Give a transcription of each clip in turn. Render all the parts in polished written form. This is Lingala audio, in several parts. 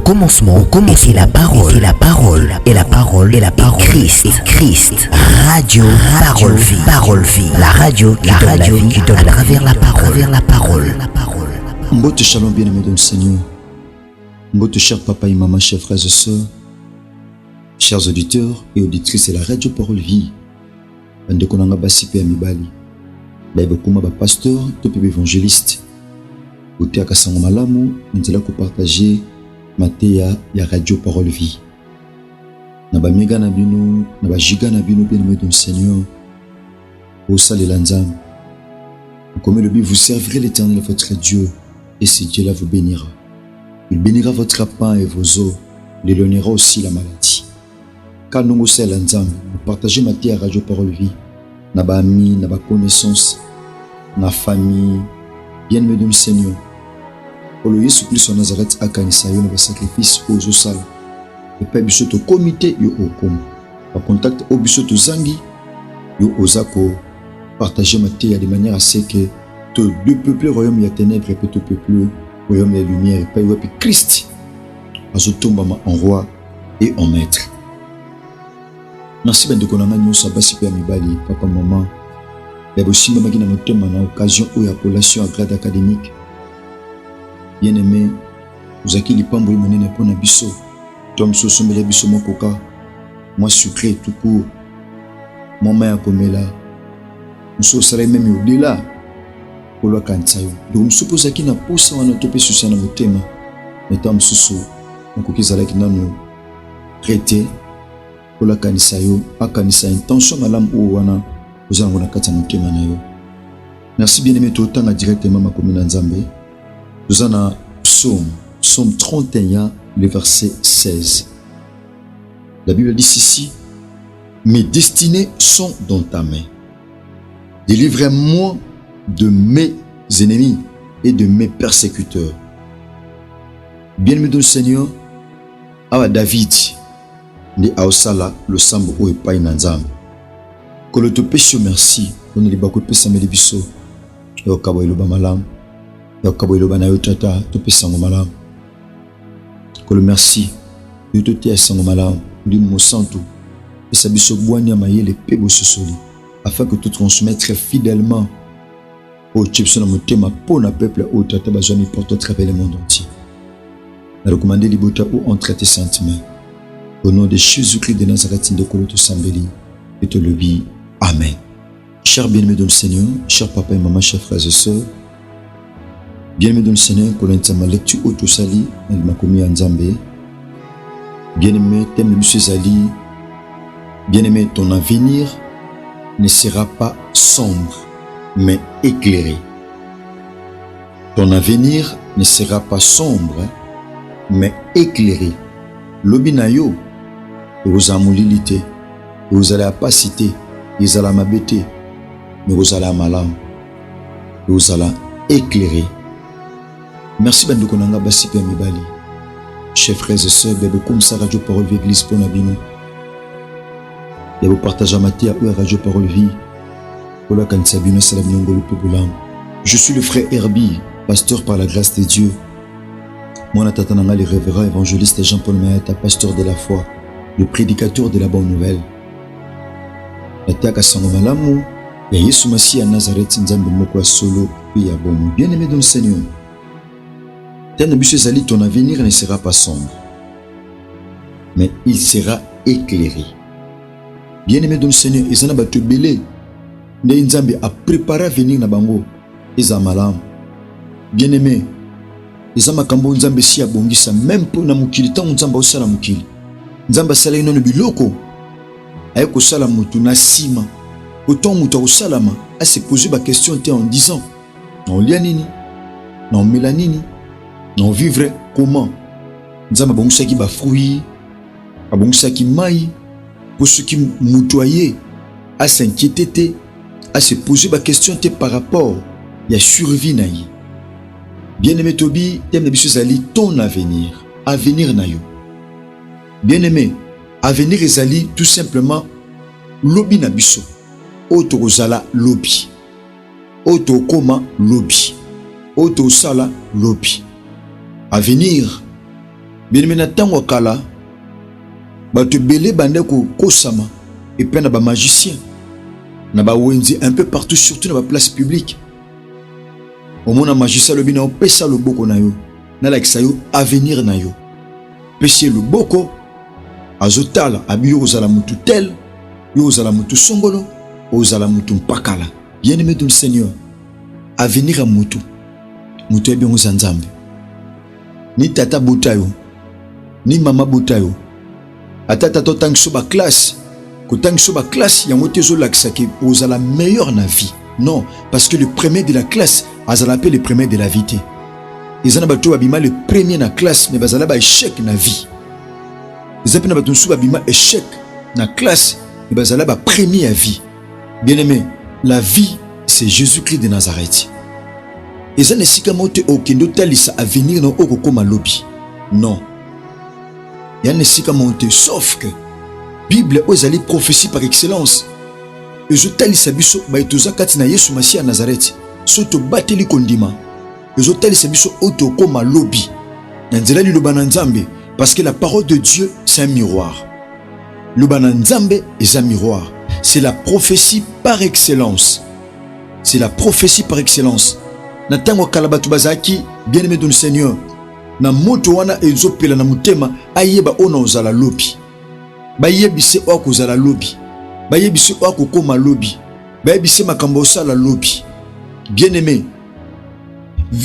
commencement était la parole, et la parole, et la parole, et la parole, Christ, radio, parole vie, la radio qui donne à travers la parole. Mbote shalom bien-aimé dans le Seigneur. Mbote cher papa et maman, chers frères et sœurs, chers auditeurs et auditrices de la radio Parole Vie. Bande konanga basipe ya mibali. Baibe kuma ba pasteur, to pe évangéliste. Ote akasango malamu, nzela ko partager mateya ya radio Parole Vie. Na ba miga na bino, na ba jiga na bino bien-aimé dans le Seigneur. Au salut l'anzam. Comme le but, vous servirez l'Éternel votre Dieu, et ce Dieu-là vous bénira. Il bénira votre pain et vos eaux, il éloignera aussi la maladie. Car nous aussi l'ensemble, nous partageons ma terre à Radio Parole Vie, naba amis, naba connaissance, na famille, bien aimé du Seigneur. Pour le Jésus Christ en Nazareth à Kanisayo, nous sacrifice aux osal. Et pas bisoto comité yo okom. Par contact au bisoto zangi yo osako. Partager ma terre de manière à ce que tout deux peuples royaume ya ténèbres et tout peuple royaume ya lumière et pas yo puis Christ azotomba en roi et en maître. Merci ben de konanga nyosa basi pe mibali papa maman ya bosimba makina motema na occasion ou ya collation à grade académique. Bien aimé vous aki lipambo monene pona biso tom soso mele biso mokoka moi sucré tout court mon main komela. Nous sommes même au-delà pour le cancer. Donc nous supposons qu'il n'a pas ça en autopsie sur notre thème. Mais tant que nous avons qui nous traité pour le cancer, à cancer intention à l'âme ou wana nous avons la carte notre thème na yo. Merci bien aimé tout le temps directement ma commune Nzambe. Nous avons Psaume 31 le verset 16. La Bible dit ceci: mes destinées sont dans ta main. Délivre-moi de mes ennemis et de mes persécuteurs. Bien-aimé du Seigneur, awa David, ni aosala le sambo o epai na Nzambe. Kolo to pesho merci, on ne libako pesa melibiso. Yo kabo iloba malam, yo kabo iloba na yo tata to pesa ngo malam. Kolo merci, yo to tia sango malam, ndi mo santo. Pesa biso bwanya mayele pebo sosoli. Afin que tout transmettre fidèlement au Tchipson Motema pour le peuple au Tata Bazami pour tout travers le monde entier. La recommandé Libota ou en traité sainte main. Au nom de Jésus-Christ de Nazareth de Koloto Sambeli et te le dis. Amen. Chers bien-aimés dans le Seigneur, chers papa et maman, chers frères et sœurs, bien-aimés dans le Seigneur, qu'on a ma lecture au Tosali, elle m'a commis en Zambé. Bien-aimé, thème de M. Zali, bien-aimé, ton avenir ne sera pas sombre, mais éclairé. Ton avenir ne sera pas sombre, mais éclairé. Lobinayo, vous amulilité, vous allez apacité, vous allez mabete, mais vous allez malam, vous allez éclairer. Merci ben de konanga basipe mibali. Chers frères et sœurs, bébé comme ça radio parole l'église pour nabino. Et vous partagez ma terre ou radio Parole Vie. Je suis le frère Herbie, pasteur par la grâce de Dieu. Moi, Tatananga, le révérend évangéliste Jean-Paul Maëta, pasteur de la foi, le prédicateur de la bonne nouvelle. La terre à Sangomalamu, et Yesu Massi à Nazareth, Nzambe Mokwa Solo, puis à bon. Bien-aimé dans le Seigneur. Ton avenir ne sera pas sombre, mais il sera éclairé. Bien-aimé dans le Seigneur, ils en ont battu belé. Les Nzambe a préparé à venir na bango. Ils ont malam. Bien-aimé, ils ont makambo Nzambe si abongisa même pour na mukili tant Nzambe osala mukili. Nzambe sala ino no biloko. Ayeko sala mutu na sima. Autant mutu osalama a se poser ba question en disant non lia nini? Non mélanini? Non vivre comment? Nzambe bongisa ki ba fruits, abongisa ki mai. Pour ceux qui moutoyaient, à s'inquiéter, à se poser des questions par rapport à la survie. Bien-aimé Tobi, thème de Bissou Zali, ton avenir. Avenir Nayo. Bien-aimé, avenir Zali, tout simplement, lobby Nabiso. Auto Zala lobby. Auto Koma lobby. Auto Sala lobby. Avenir, Bien aimé na tango kala bato belé bande ko kosama et puis na ba magicien na ba wenzi un peu partout surtout na ba place publique. Au mona magicien le bina opesa le boko na yo na lakisa yo avenir na yo. Pesi le boko azotala abiyo ozala mutu tel yo ozala mutu songolo ozala mutu mpakala. Bien aimé dans le Seigneur, avenir à mutu mutu bien ozanzambe. Ni tata botayo ni mama botayo atata to tang so ba classe ko tang so ba classe ya moté zo lakisa ke ozala meilleur na vie. Non, parce que le premier de la classe azala appelé le premier de la vie. Ils en a bato abima le premier na classe mais bazala ba échec na vie. Ils appellent bato sou abima échec na classe mais bazala ba premier à vie. Bien-aimé, la vie c'est Jésus-Christ de Nazareth. Ils en esika moté okendo talisa avenir na okoko malobi. Non. Il y a un esika monté sauf que Bible ozali prophétie par excellence. Et je talisa biso ba etoza katina Yesu Masia Nazareth. Soto bateli kondima. Et je talisa biso otoko malobi. Nanzela li loba na Nzambe parce que la parole de Dieu c'est un miroir. Loba na Nzambe est un miroir. C'est la prophétie par excellence. C'est la prophétie par excellence. Na tango kalabatu bazaki bien-aimé dans le Seigneur. Na moto wana ezopela na mutema ayeba ona ozala lobi. Bayebise oko ozala lobi. Bayebise oko koma lobi. Bayebise makambo osala lobi. Bien-aimé.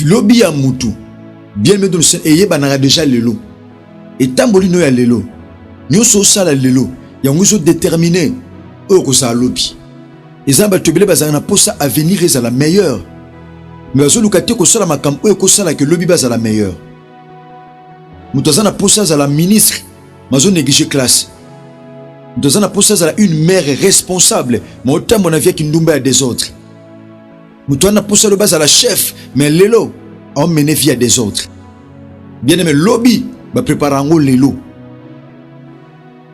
Lobi ya mutu. Bien-aimé dans le Seigneur eyeba na déjà lelo. Et tamboli no ya lelo. Nyoso osala lelo. Yango zo déterminé oko ozala lobi. Ezamba tobele bazana na posa avenir ezala meilleur. Mais azo lukate ko sala makambo eko sala que lobi bazala meilleur. Moutazana posa à la ministre, mazo négligé classe. Moutazana posa à une mère responsable, mais autant mon avis qui n'oublie à des autres. Moutazana posa le bas à la chef, mais l'élo a emmené via des autres. Bien aimé, lobby va préparer un l'élo.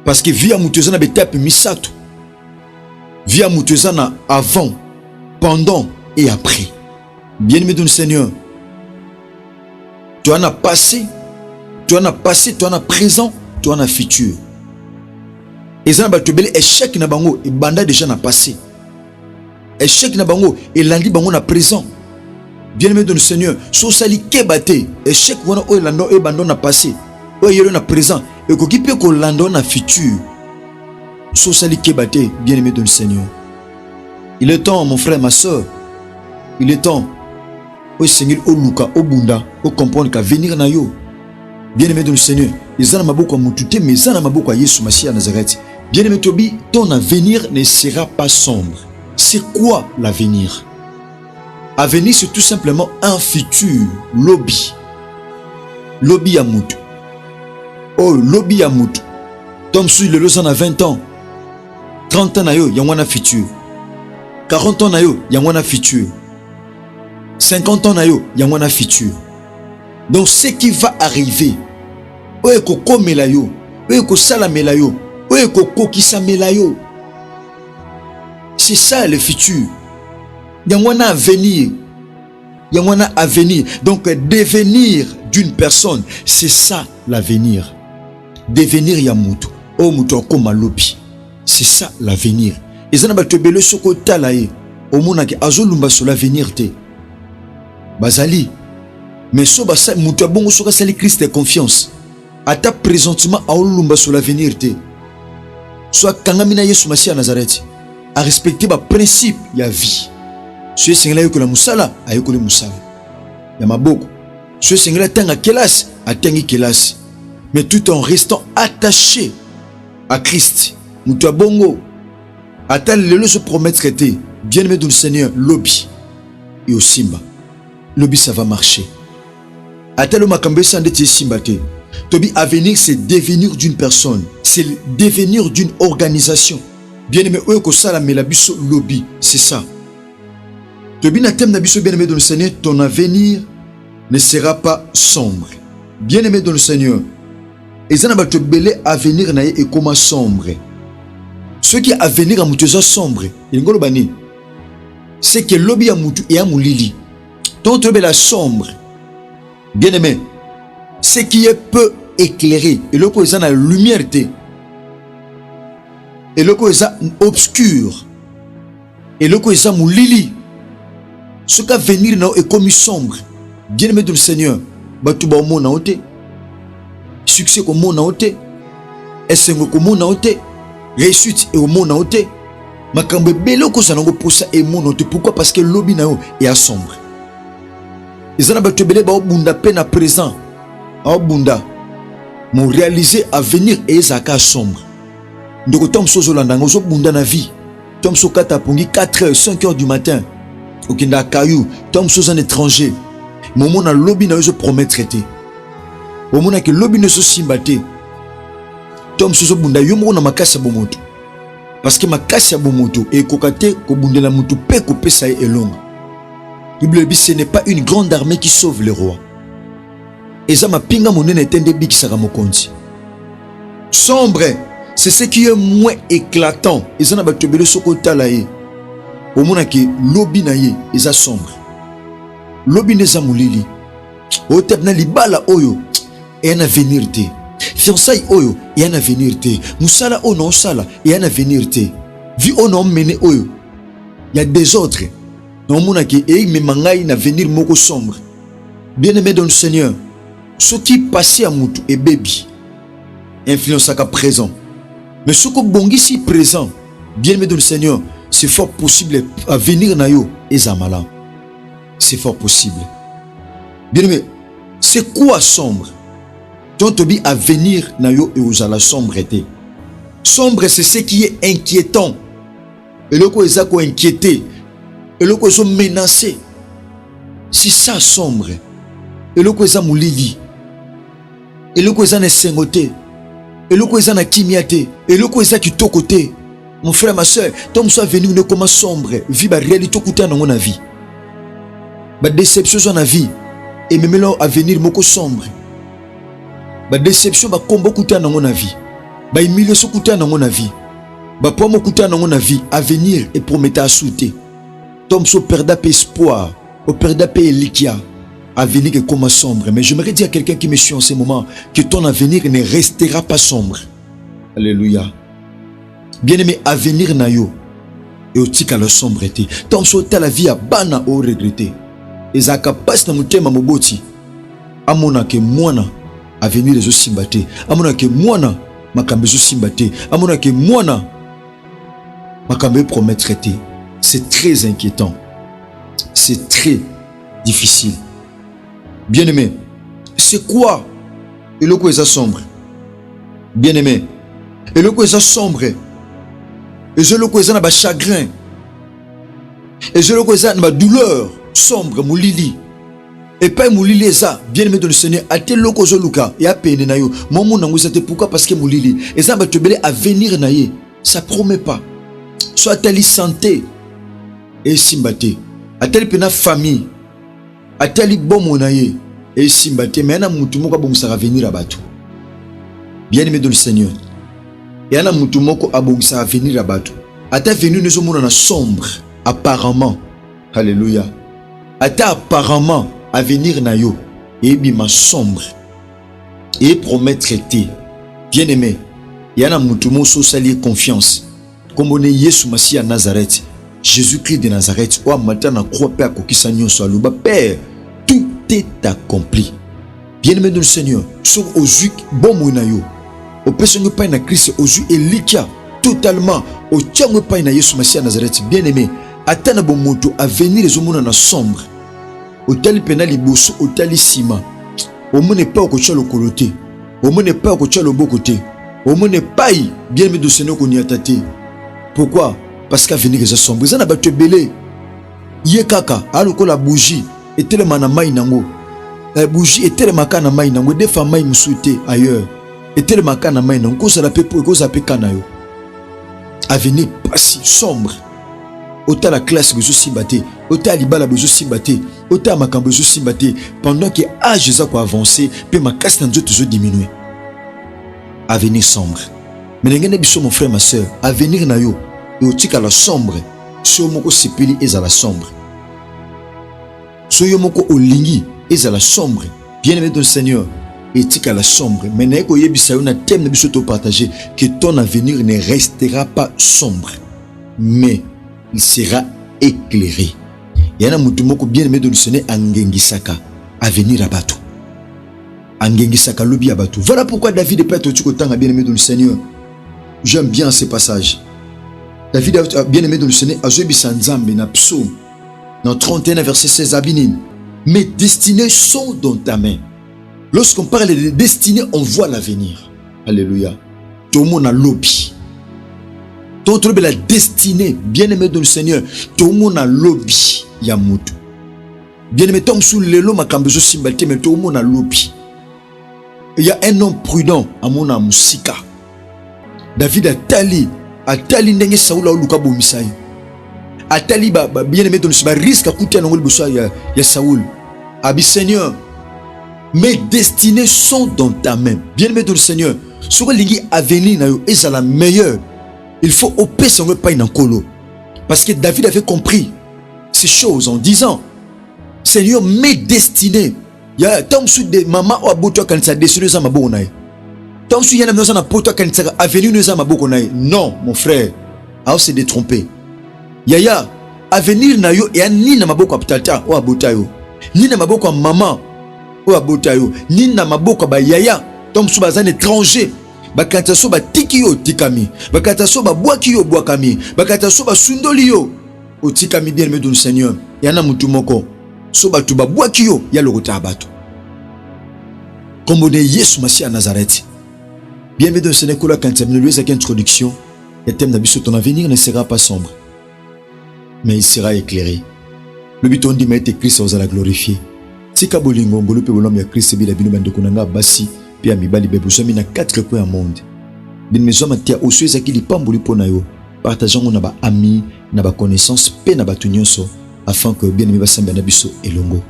Parce que via moutazana betape misato. Via moutazana avant, pendant et après. Bien aimé dans le Seigneur, tu en as passé. Tu en as passé, tu en as présent, tu en as futur. Et ça n'a pas échec na bango et banda déjà n'a passé. Échec na bango et lundi bango na présent. Bien-aimé dans le Seigneur, so sali kebate, échec wana o lando e bando na passé. O yelo na présent et ko kipe ko lando na futur. So sali kebate, bien-aimé dans le Seigneur. Il est temps mon frère, ma soeur. Il est temps o Seigneur o luka o bunda o comprendre qu'à venir na yo. Bien-aimé dans le Seigneur, ils en maboko mutute, mais ils en maboko Yesu Masia Nazareth. Bien-aimé Tobi, ton avenir ne sera pas sombre. C'est quoi l'avenir? Avenir, c'est tout simplement un futur. Lobby. Lobby à mutu. Oh, lobby à mutu. Tom Sui, le losan a 20 ans. 30 ans, il y a un futur. 40 ans, il y a un futur. 50 ans, il y a un futur. Donc ce qui va arriver, oeko melayo, oeko sala melayo, oeko kisa melayo. C'est ça le futur. Il y a un avenir. Il y a un avenir. Donc devenir d'une personne, c'est ça l'avenir. Devenir yamutu. Oh mutu koma lobi. C'est ça l'avenir. Et ça n'a pas te belé soko talaye. Au monde qui azolumba sur l'avenir te. Bazali. Mais so basa mutu bongo soka sali Christ de confiance. Ata présentement a olumba sur l'avenir te. Soit kangamina Yesu Masia Nazareth. A respecter ba principe ya vie. Soit singela yoko la musala, ayoko le musala. Ya maboko. Soit singela tanga kelas, atengi kelas. Mais tout en restant attaché à Christ. Mutu bongo. Ata lelo se promettre te. Bien-aimé dans le Seigneur, lobby. Et au Simba. Lobby ça va marcher. Atalo makambe sandeti simbate. Tobi avenir c'est devenir d'une personne, c'est devenir d'une organisation. Bien-aimé oeko sala melabiso lobby, c'est ça. Tobi na thème nabiso bien-aimé dans le Seigneur, ton avenir ne sera pas sombre. Bien-aimé dans le Seigneur. Ezana ba tobele avenir na e comment sombre. Ce qui avenir a mutuza sombre, ngolo bani. C'est que lobby a mutu et a mulili. Ton tobela sombre. Bien-aimé, ce qui est peu éclairé eloko eza na lumière te eloko eza obscur eloko eza mulili soka venir na ekomi sombre. Bien-aimé de le Seigneur, batu ba omona ote succès ko mona ote esengo ko mona ote réussite et omona ote makambo ebele okozanango posa emona ote. Pourquoi? Parce que lobi na yo est sombre. Ezana batu ebele ba obunda pe na présent obunda mon réaliser avenir et ezaka sombre. Ndoko tom sozo landanga ozo bunda na vie tom so kata pongi 4h 5h du matin okenda kayou tom sozo un étranger momo na lobi na yo zo promettre te omona ke lobi ne so simbate tom sozo bunda yo moko na makasi ya bomoto parce que makasi ya bomoto e kokate ko bundela mutu pe ko pesa e elonga. Bible dit ce n'est pas une grande armée qui sauve le roi. Eza mapinga monene tende bikisaka mokonzi. Sombre, c'est ce qui est moins éclatant. Eza na batobele soko talaye. Omona ke lobi na ye eza sombre. Lobi neza mulili. O tebna libala oyo e na avenir te. Fiançailles oyo e na avenir te. Musala o non sala e na avenir te. Vie o non mené oyo. Il y a des autres. Non mona ke e me mangai na avenir moko sombre. Bien-aimé dans le Seigneur, ce qui passait à Moutou et baby influence à présent. Mais ce que bon ici présent, bien-aimé dans le Seigneur, c'est fort possible à venir na yo et zamala. C'est fort possible. Bien-aimé, c'est quoi sombre? Ton tobi à venir na yo et aux à la sombreté. Sombre, c'est ce qui est inquiétant. Et le quoi est inquiété. Et le quoi est menacé. C'est ça sombre. Et le quoi est moulili. Et le quoi est sengoté. Et le quoi est kimiate. Et le quoi est kitokote. Mon frère, ma soeur, tom soit venu ne comme sombre. Vie ba réalité côté dans mon avis. Ba déception dans la vie. Et même là à venir moko sombre. Ba déception ba combo côté dans mon avis. Ba humiliation côté dans mon avis. Ba pomo côté dans mon avis. À venir et promettre à souter. Tom so perda pe espoir. Au perda pe likia. Avenir est comme sombre. Mais j'aimerais dire à quelqu'un qui me suit en ce moment que ton avenir ne restera pas sombre. Alléluia. Bien-aimé, avenir na yo et au tika la sombreté. Tant que la vie a bana au regretter. Et ça capacité na mutema moboti. Amona ke mwana avenir les simbate. Amona ke mwana makambe zo simbate. Amona ke mwana makambe promettre te. C'est très inquiétant. C'est très difficile. Bien-aimé, c'est quoi et le quoi est sombre? Bien-aimé, et le quoi est sombre? Et je le quoi est na chagrin. Et je le quoi est na douleur sombre moulili. Et pas moulili eza, bien-aimé dans le Seigneur, a tel loko zo luka et a peine na yo. Momo na ngozate pourquoi? Parce que moulili. Et ça va te belé à venir na ye. Ça promet pas. Soit telle santé et simbate. A telle pena famille. Atali bon naye et simbate mais na mutu moko abongisa venir à batu. Bien-aimé dans le Seigneur. Et ana mutu moko abongisa venir à batu. Ata venu nous sommes na sombre apparemment. Alléluia. Ata apparemment à venir na yo et bima sombre. Et promettre te. Bien-aimé. Et ana mutu moko so sali confiance. Comme on est Yesu Masi à Nazareth. Jésus-Christ de Nazareth. Ou matin na croix père kokisa nyonso aluba père. Tout est accompli. Bien-aimé dans le Seigneur, sur aux yeux bon moinayo, au personne pas na Christ aux yeux elikia totalement au tiango pas na Yesu Messia Nazareth. Bien-aimé, atana bon moto à venir les hommes na sombre. Au tali penali bosso au tali sima. Au monde pas au cocha le coloté. Au monde pas au cocha le beau côté. Au monde pas bien-aimé dans le Seigneur qu'on y a tâté. Pourquoi? Parce qu'à venir les sombre. Ils en a battu belé. Yé kaka, aloko la bougie. Et tellement na mai nango la bougie et tellement kana mai nango des femmes mai musuté ailleurs et tellement kana mai nango ça la peut pour cause apé kana yo avenir pas si sombre autant la classe bezo sibaté autant libala bezo sibaté autant makambo bezo sibaté pendant que âge ça quoi avancer puis ma casse nanzo toujours diminuer avenir sombre mais ngene biso mon frère ma sœur avenir na yo et au tika la sombre so moko sipili eza la sombre. Soyez moko olingi et à la sombre. Bien-aimé dans le Seigneur. éthique à la sombre. Mais n'eko yebisa yo na thème na biso to partager que ton avenir ne restera pas sombre, mais il sera éclairé. Yana mutu moko bien aimé de le Seigneur angengisaka avenir abato. Angengisaka lobi abato. Voilà pourquoi David est pas tout autant bien aimé de le Seigneur. J'aime bien ces passages. David a bien aimé de le Seigneur azobisa nzambe na psaume dans 31 verset 16 abinin. Mes destinées sont dans ta main. Lorsqu'on parle de destinée, on voit l'avenir. Alléluia. Tout le monde a lobby. Tout le monde a la destinée. Bien-aimé de le Seigneur. Tout le monde a lobby. Yamutu. Bien-aimé, tom sous l'élo makambezo simbalté, mais tout le monde a lobby. Il y a un homme prudent à mon amusika. David a tali ndenge Saoul a luka bomisai. A tali bien-aimé de le Seigneur risque à coûter un nombre de Saoul. Abi Seigneur. Mes destinées sont dans ta main. Bien-aimé de le Seigneur. Ce que l'Église a venu est la meilleure. Il faut opérer son repas en colo. Parce que David avait compris ces choses en disant, Seigneur, mes destinées. Il y a tant de maman ou aboto quand ça destiné ça mabo naï. Tant il y a une maison à poto quand ça avenir nous ça mabo naï. Non, mon frère. Ah, c'est détrompé. Yaya, avenir na yo et ni na maboko aptata ou abotayo. Ni na maboko maman. O abotayo ni na maboko ba yaya tom su bazan étranger bakata so ba tiki yo tikami bakata so ba boaki yo boakami bakata so ba sundoli yo o tikami bien aimé du Seigneur yana mutu moko so ba tu ba boaki yo ya lokota bato comme de Yesu Masia à Nazareth. Bien aimé du Seigneur, kola quand termine lui cette introduction, le thème d'habitude ton avenir ne sera pas sombre mais il sera éclairé. Le but on dit mais Christ aux la glorifier. Tika bolingo ngolo pe bolom ya Christ bila bino bandeko nanga basi pe amibali be bosomi na 4 coins du monde. Bin mezo matia oso ezaki lipamboli pona yo. Partageons na ba amis, na ba connaissance pe na ba tunyonso afin que bien aimé basambe na biso elongo.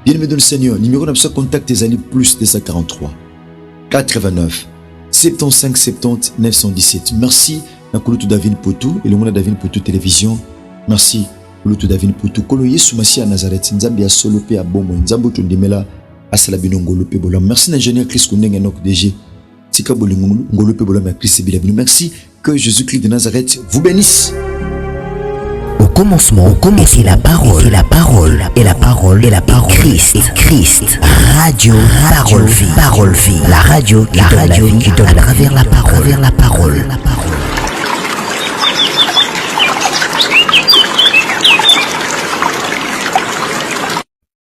Bien aimé dans le Seigneur, numéro na biso contact des années plus 243 89 75 70 917. Merci na kulutu David Potou et le monde David Potou télévision. Merci Lutu David Poutou Kolo Yesu Masia Nazareth Nzambi a solo pe a bomo Nzambo tundimela asala binongo lope bolam. Merci l'ingénieur Chris Koundeng Enok DG Tika bolingo ngolo pe bolam ya Chris Bilabino. Merci, que Jésus-Christ de Nazareth vous bénisse. Au commencement, était la parole, et la parole, et la parole, et la parole, Christ, radio, parole vie, la radio qui donne à travers la parole.